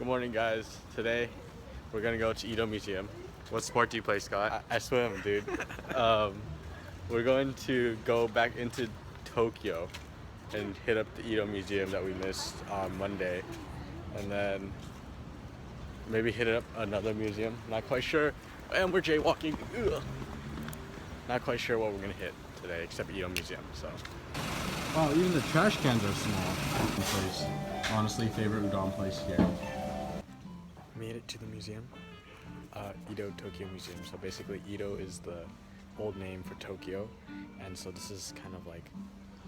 Good morning, guys. Today, we're gonna go to Edo Museum. What sport do you play, Scott? I swim, dude. um, we're going to go back into Tokyo and hit up the Edo Museum that we missed on Monday, and then maybe hit up another museum. Not quite sure. And we're jaywalking. Ugh. Not quite sure what we're gonna hit today, except Edo Museum. So. Wow, even the trash cans are small. Place. Honestly, favorite udon place here. Made it to the museum, Edo Tokyo Museum. So basically, Edo is the old name for Tokyo, and so this is kind of like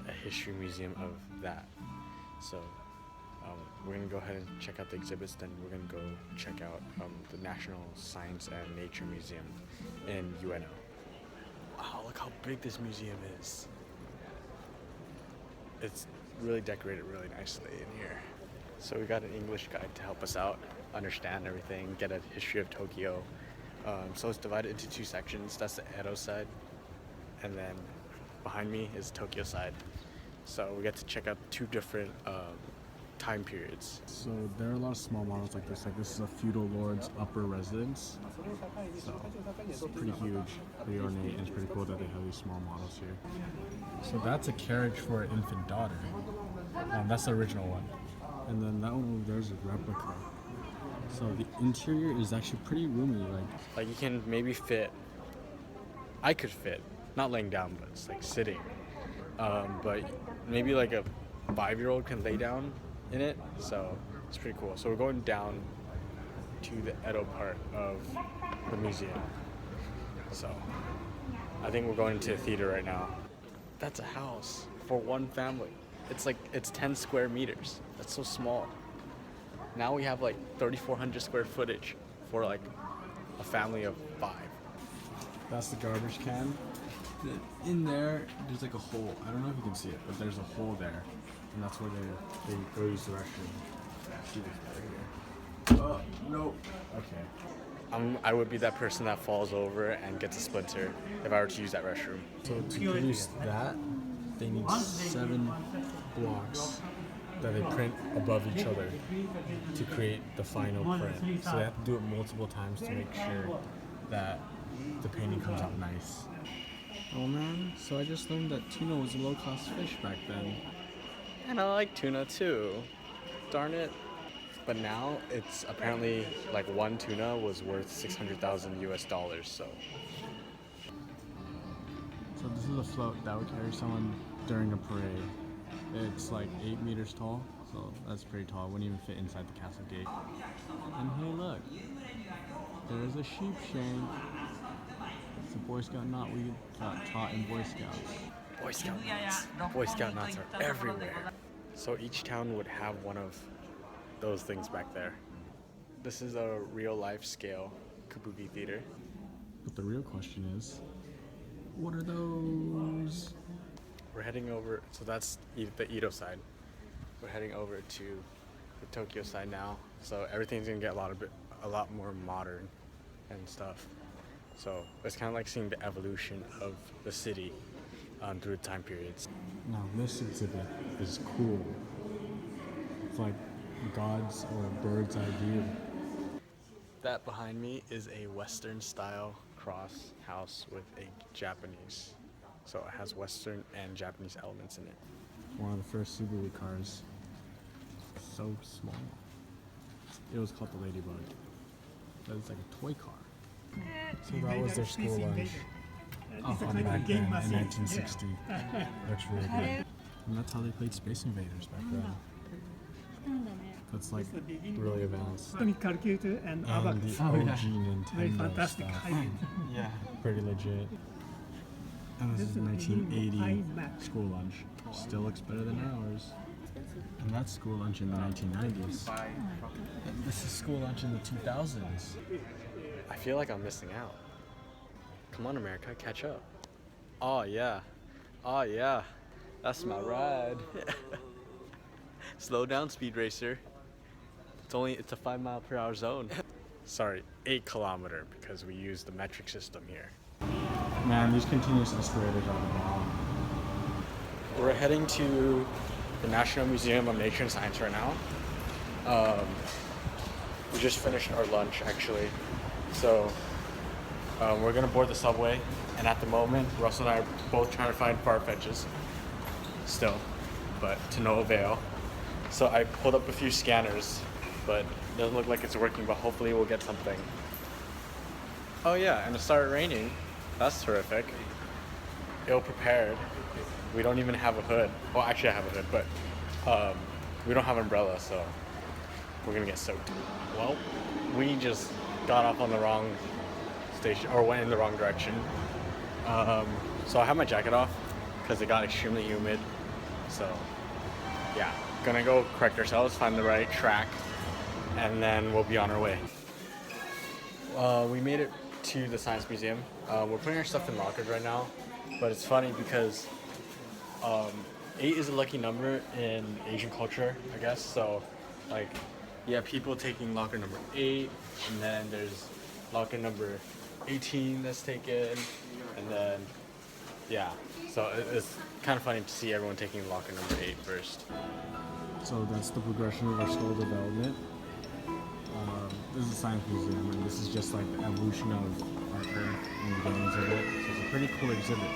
a history museum of that. So we're gonna go ahead and check out the exhibits. Then we're gonna go check out the National Science and Nature Museum in Ueno. Wow, look how big this museum is. It's really decorated really nicely in here. So we got an English guide to help us out, understand everything, get a history of Tokyo. So it's divided into two sections. That's the Edo side, and then behind me is Tokyo side. So we get to check out two different time periods. So there are a lot of small models like this. Like this is a feudal lord's upper residence. So it's pretty huge, pretty ornate, and it's pretty cool that they have these small models here. So that's a carriage for an infant daughter. That's the original one. And then that one over there is a replica. So the interior is actually pretty roomy. Like you can maybe fit, I could fit, not laying down, but it's like sitting. But maybe like a 5-year-old can lay down in it. So it's pretty cool. So we're going down to the Edo part of the museum. So I think we're going to a theater right now. That's a house for one family. It's 10 square meters. That's so small. Now we have like 3,400 square footage for like a family of 5. That's the garbage can. In there, there's like a hole. I don't know if you can see it, but there's a hole there, and that's where they go use the restroom. See this guy here? Oh no. Okay. I would be that person that falls over and gets a splinter if I were to use that restroom. So to produce that, they need 7 blocks that they print above each other to create the final print. So they have to do it multiple times to make sure that the painting comes out nice. Oh man, so I just learned that tuna was a low-cost fish back then. And I like tuna too. Darn it. But now it's apparently like one tuna was worth $600,000 US. So this is a float that would carry someone during a parade. It's like 8 meters tall, so that's pretty tall. It wouldn't even fit inside the castle gate. And hey look, there's a sheep shank. It's a Boy Scout knot we got taught in Boy Scouts. Boy Scout knots. Boy Scout knots are everywhere. So each town would have one of those things back there. This is a real life scale kabuki theater. But the real question is, what are those? We're heading over, so that's the Edo side. We're heading over to the Tokyo side now. So everything's gonna get a lot more modern and stuff. So it's kind of like seeing the evolution of the city through the time periods. Now this exhibit is cool. It's like God's or bird's eye view. That behind me is a Western style cross house with a Japanese. So it has Western and Japanese elements in it. One of the first Subaru cars. So small. It was called the Ladybug. But it's like a toy car. So that was their school lunch. Back then in 1960. Looks really good. And that's how they played Space Invaders back then. That's like really advanced. Calculator and And abacus. the OG Nintendo Very fantastic stuff. idea. Yeah, pretty legit. And this is 1980 school lunch. Still looks better than ours. And that's school lunch in the 1990s. And this is school lunch in the 2000s. I feel like I'm missing out. Come on, America, catch up. Oh yeah. Oh yeah. That's my ride. Slow down, Speed Racer. It's a 5-mile-per-hour zone. Sorry, 8 kilometer because we use the metric system here. Man, these continuous escalators are the bomb. We're heading to the National Museum of Nature and Science right now. just finished our lunch actually. So we're gonna board the subway, and at the moment, Russell and I are both trying to find Farfetches still, but to no avail. So I pulled up a few scanners, but it doesn't look like it's working, but hopefully we'll get something. Oh yeah, and it started raining. That's terrific. Ill prepared. We don't even have a hood. Well, actually I have a hood, but we don't have an umbrella, so we're gonna get soaked. Well, we just got off on the wrong station, or went in the wrong direction. So I have my jacket off because it got extremely humid. So yeah, gonna go correct ourselves, find the right track, and then we'll be on our way. We made it to the Science Museum. We're putting our stuff in lockers right now, but it's funny because 8 is a lucky number in Asian culture, I guess. So like, yeah, people taking locker number 8, and then there's locker number 18 that's taken, and then yeah, so it's kind of funny to see everyone taking locker number 8 first. So that's the progression of our skull development. This is a science museum, and this is just like the evolution of our Earth and the beginnings of it. So it's a pretty cool exhibit.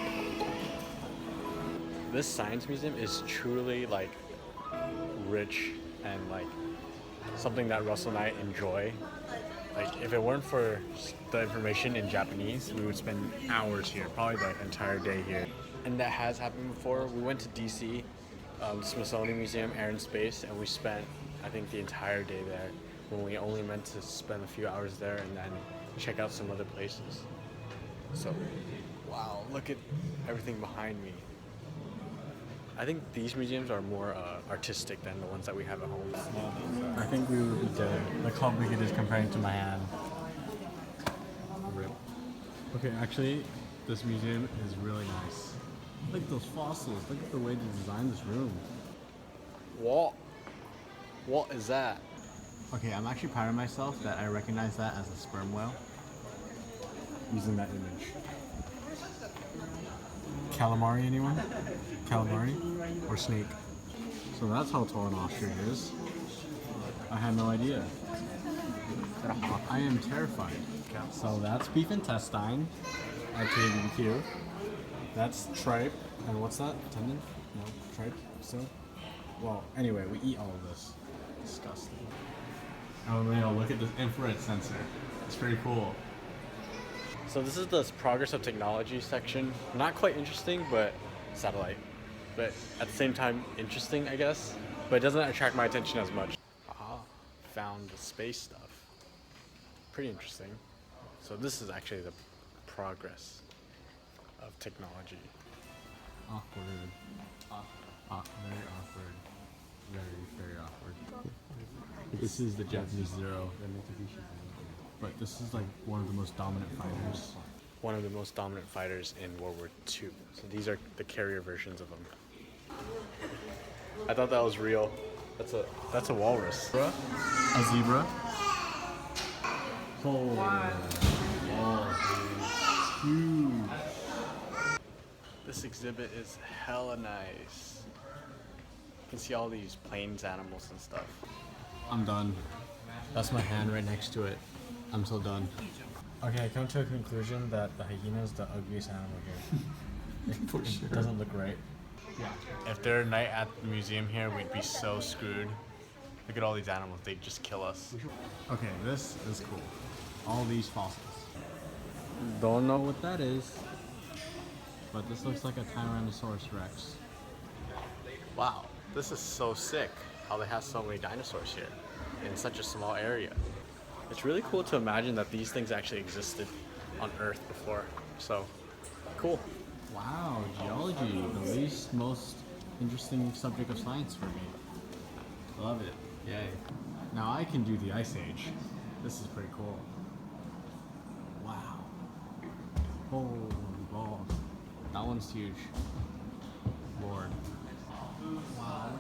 This science museum is truly like rich and like something that Russell and I enjoy. Like if it weren't for the information in Japanese, we would spend hours here, probably the entire day here. And that has happened before. We went to DC, Smithsonian Museum, Air and Space, and we spent, I think, the entire day there when we only meant to spend a few hours there and then check out some other places. So, wow, look at everything behind me. I think these museums are more artistic than the ones that we have at home. I think we would be dead. Look how big it is comparing to my hand. Rip. Okay, actually, this museum is really nice. Look at those fossils. Look at the way they designed this room. What is that? Okay, I'm actually proud of myself that I recognize that as a sperm whale using that image. Calamari, anyone? Calamari? Or snake? So that's how tall an ostrich is. I had no idea. I am terrified. So that's beef intestine at KBBQ. That's tripe. And what's that? Tendon? No, tripe still? Well, anyway, we eat all of this. Disgusting. Oh no, look at this infrared sensor. It's pretty cool. So this is the progress of technology section. Not quite interesting, but satellite. But at the same time, interesting, I guess. But it doesn't attract my attention as much. Found the space stuff. Pretty interesting. So this is actually the progress of technology. Awkward. Very awkward. Very awkward. This is the Japanese Zero. But this is like one of the most dominant fighters. One of the most dominant fighters in World War II. So these are the carrier versions of them. I thought that was real. That's a walrus. A zebra. Oh, it's huge. This exhibit is hella nice. You can see all these plains animals and stuff. I'm done. That's my hand right next to it. I'm so done. Okay, I come to a conclusion that the hyena is the ugliest animal here. It doesn't look right. If there were night at the museum here, we'd be so screwed. Look at all these animals, they'd just kill us. Okay, this is cool. All these fossils. Don't know what that is, but this looks like a Tyrannosaurus Rex. Wow, this is so sick how they have so many dinosaurs here in such a small area. It's really cool to imagine that these things actually existed on Earth before. So, cool. Wow, geology, the least most interesting subject of science for me. Love it. Yay. Now I can do the Ice Age. This is pretty cool. Wow. Holy balls. That one's huge. Lord. Wow.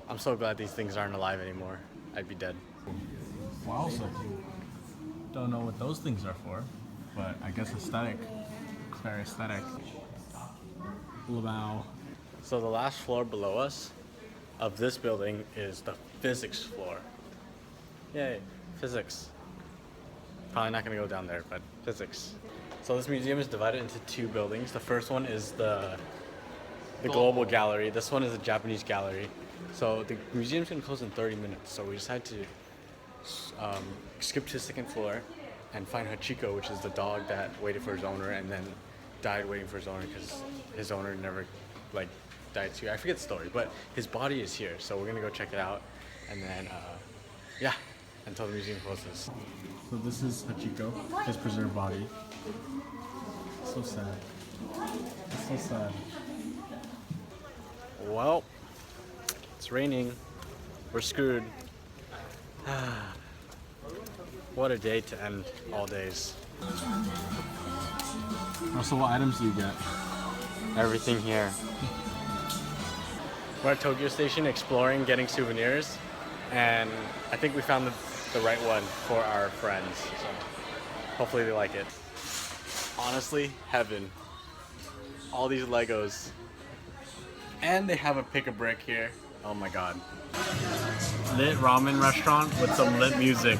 I'm so glad these things aren't alive anymore. I'd be dead. Wow, so cool. Don't know what those things are for, but I guess aesthetic. It's very aesthetic. Wow. So the last floor below us of this building is the physics floor. Yay, physics. Probably not gonna go down there, but physics. So this museum is divided into two buildings. The first one is the Global Gallery. This one is the Japanese Gallery. So the museum's gonna close in 30 minutes. So we decided to skip to the second floor and find Hachiko, which is the dog that waited for his owner and then died waiting for his owner because his owner never like died too. I forget the story, but his body is here. So we're gonna go check it out, and then yeah, until the museum closes. So this is Hachiko, his preserved body. So sad. It's so sad. Well, it's raining. We're screwed. What a day to end all days. So what items do you get? Everything here. We're at Tokyo Station exploring, getting souvenirs, and I think we found the right one for our friends. So hopefully they like it. Honestly, heaven. All these Legos. And they have a pick-a-brick here. Oh my god. Lit ramen restaurant with some lit music.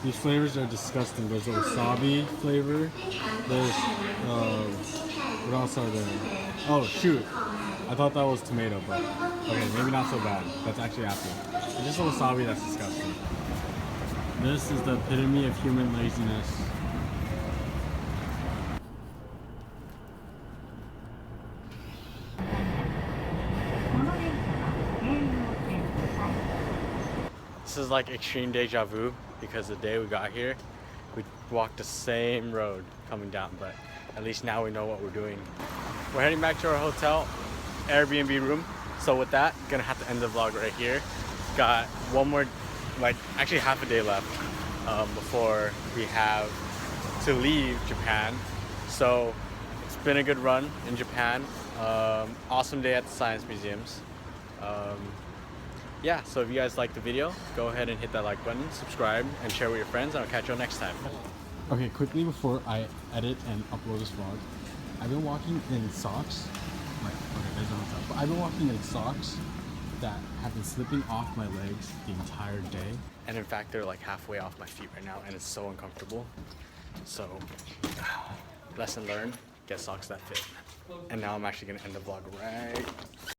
These flavors are disgusting. There's a wasabi flavor. There's, what else are there? Oh, shoot. I thought that was tomato, but okay, maybe not so bad. That's actually apple. It's just a wasabi that's disgusting. This is the epitome of human laziness. This is like extreme deja vu because the day we got here, we walked the same road coming down, but at least now we know what we're doing. We're heading back to our hotel, Airbnb room. So with that, gonna have to end the vlog right here. Got one more, like actually half a day left before we have to leave Japan. So it's been a good run in Japan. Awesome day at the science museums. Yeah, so if you guys liked the video, go ahead and hit that like button, subscribe, and share with your friends, and I'll catch you all next time. Okay, quickly before I edit and upload this vlog, I've been walking in socks. Like, okay, there's no hotel, but I've been walking in socks that have been slipping off my legs the entire day. And in fact, they're like halfway off my feet right now, and it's so uncomfortable. So, lesson learned, get socks that fit. And now I'm actually gonna end the vlog right